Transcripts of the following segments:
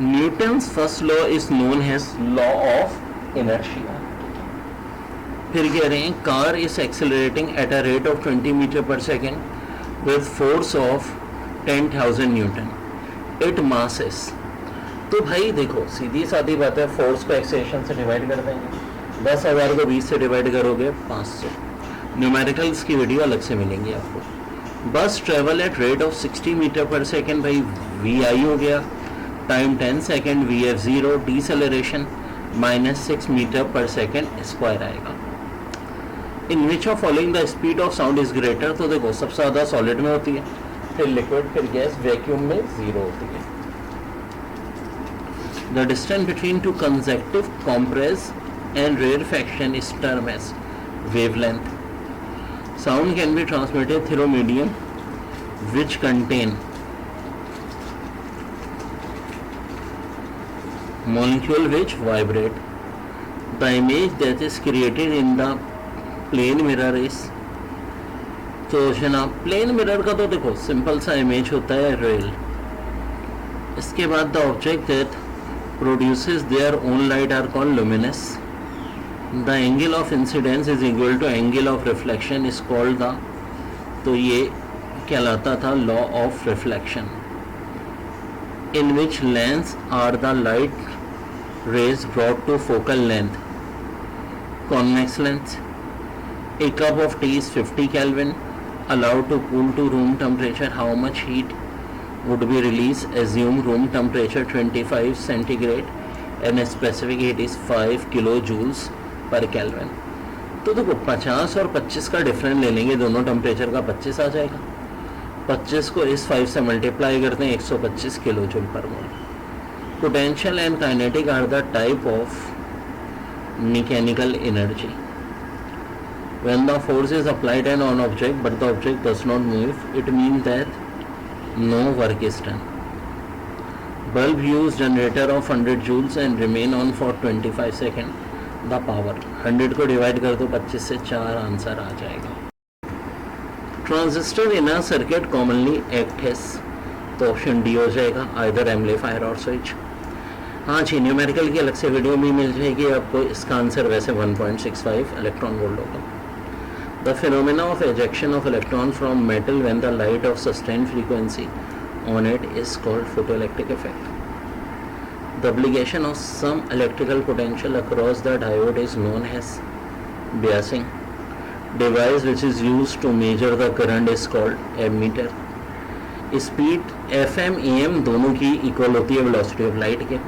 Newton's first law is known as law of inertia. फिर कह रहे हैं car is accelerating at a rate of 20 metre per second with force of 10,000 newton, it mass is. तो भाई देखो सीधी सादी बात है, फोर्स को एक्सेलरेशन से डिवाइड कर देंगे, 10,000 को 20 से डिवाइड करोगे 500। न्यूमेरिकल्स की वीडियो अलग से मिलेंगी आपको। Bus travel at rate of 60 metre per second, भाई वी आई हो गया, time 10 second, V F 0, deceleration -6 metre per second square आएगा। In which of following the speed of sound is greater, तो देखो सबसे ज़्यादा सॉलिड में होती है, फिर लिक्विड, फिर गैस, वैक्यूम में 0 होती है। The distance between two consecutive compress and rarefaction is term as wavelength. Sound can be transmitted through medium which contain molecule which vibrate. The image that is created in the plane mirror is, तो जनाब plane mirror का तो देखो simple सा image होता है rail. इसके बाद the object that produces their own light are called luminous. The angle of incidence is equal to angle of reflection is called the, तो ये कहलाता था law of reflection, in which lengths are the light rays brought to focal length. Convex lens. A cup of tea is 50 Kelvin, allowed to cool to room temperature. How much heat would be released? Assume room temperature 25 centigrade and specific heat is 5 kilojoules पर kelvin. तो देखो 50 और 25 का difference ले लेंगे, दोनों temperature का 25 आ जाएगा। 25 को इस 5 से मल्टीप्लाई करते हैं, 125 किलो जूल पर mole. Potential and kinetic are the type of mechanical energy. When the force is applied and on object but the object does not move, it mean that no work is done. Bulb use generator of 100 joules and remain on for 25 second. The power 100 को divide कर दो 25 से, 4 answer आ जाएगा। Transistor in a circuit commonly act as, तो option D हो जाएगा, either amplifier और स्विच। हाँ जी, न्यूमेरिकल की अलग से वीडियो भी मिल जाएगी आपको। इसका आंसर वैसे 1.65 इलेक्ट्रॉन वोल्ट होगा। The phenomena of ejection of electron from metal when the light of sustained frequency on it is called photoelectric effect. The obligation of some electrical potential across the diode is known as biasing. Device which is used to measure the current is called ammeter. Speed FM AM दोनों की equal होती है velocity of light के।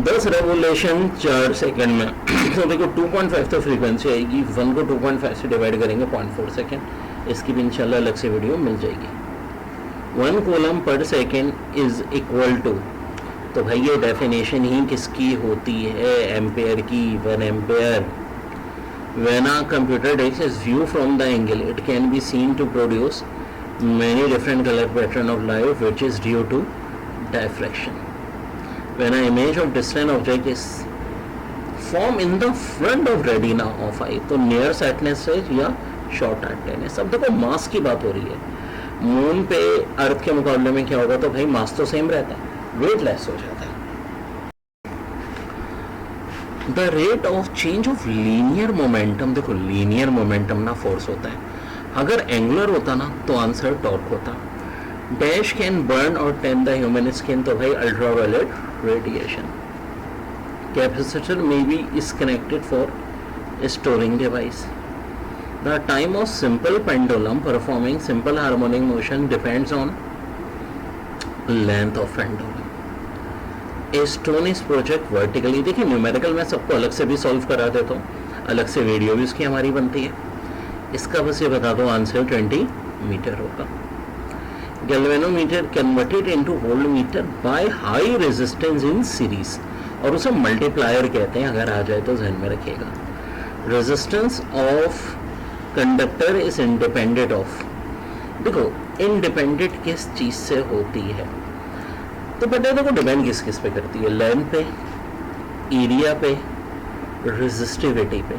10 revolution 4 second में तो देखो 2.5 तो frequency आएगी, 1 को 2.5 से डिवाइड करेंगे 0.4 सेकेंड। इसकी भी इंशाल्लाह अलग से वीडियो मिल जाएगी। 1 coulomb per second is equal to, तो भाई ये डेफिनेशन ही किसकी होती है? एम्पेयर की। 1 ampere. When a computer takes its view from the angle, it can be seen to produce many different color pattern of light which is due to diffraction. When an image of distant object is formed in the front of retina of eye, तो near sightedness है या short sightedness। अब देखो मास की बात हो रही है। मून पे अर्थ के मुकाबले में क्या होगा? तो भाई मास तो सेम रहता है, वेट लेस हो जाता है। The rate of change of linear momentum, देखो लीनियर मोमेंटम ना फोर्स होता है, अगर एंगुलर होता ना तो आंसर टॉर्क होता। डैश कैन बर्न और टेन द ह्यूमन स्किन, तो भाई ultraviolet radiation. Capacitor may be is connected for storing device. The time of simple pendulum performing simple harmonic motion depends on length of pendulum. A stone is project vertically. देखिए numerical मैं सबको अलग से भी solve करा देता हूँ, अलग से वीडियो भी उसकी हमारी बनती है। इसका बस ये बता दो आंसर 20 मीटर होगा। Galvanometer converted into voltmeter by high resistance in series, और उसे मल्टीप्लायर कहते हैं, अगर आ जाए तो ध्यान में रखिएगा। Resistance of conductor is independent of, देखो इंडिपेंडेंट किस चीज से होती है? तो बेटा देखो डिपेंड किस किस पे करती है? लेंथ पे, एरिया पे, रेजिस्टिविटी पे।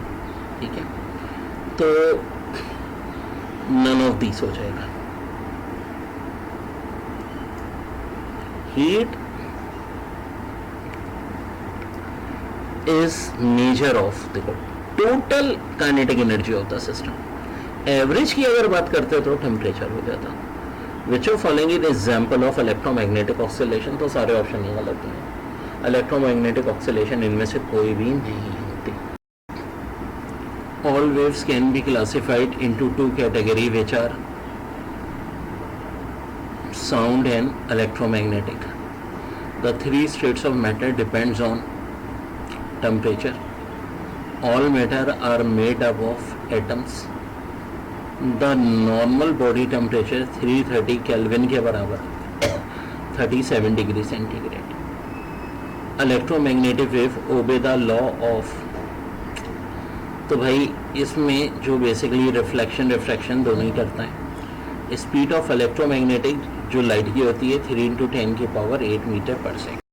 ठीक है, तो नन ऑफ दीस हो जाएगा। हीट इज मेजर ऑफ, देखो total kinetic energy of the system. Average की अगर बात करते हो तो टेम्परेचर हो जाता। विच of following is example of electromagnetic oscillation, तो सारे ऑप्शन ही गलत हैं। इलेक्ट्रोमैग्नेटिक ऑक्सीलेशन इनमें से कोई भी नहीं होती। All waves can be classified into two category which are sound and electromagnetic. The three states of matter depends on temperature. All matter are made up of atoms. The normal body temperature 330 Kelvin के बराबर 37 degree centigrade. Electromagnetic wave obey the law of, तो भाई इसमें जो basically reflection refraction दोनों ही करता है। Speed of electromagnetic जो लाइट की होती है 3 × 10⁸ मीटर पर सेकेंड।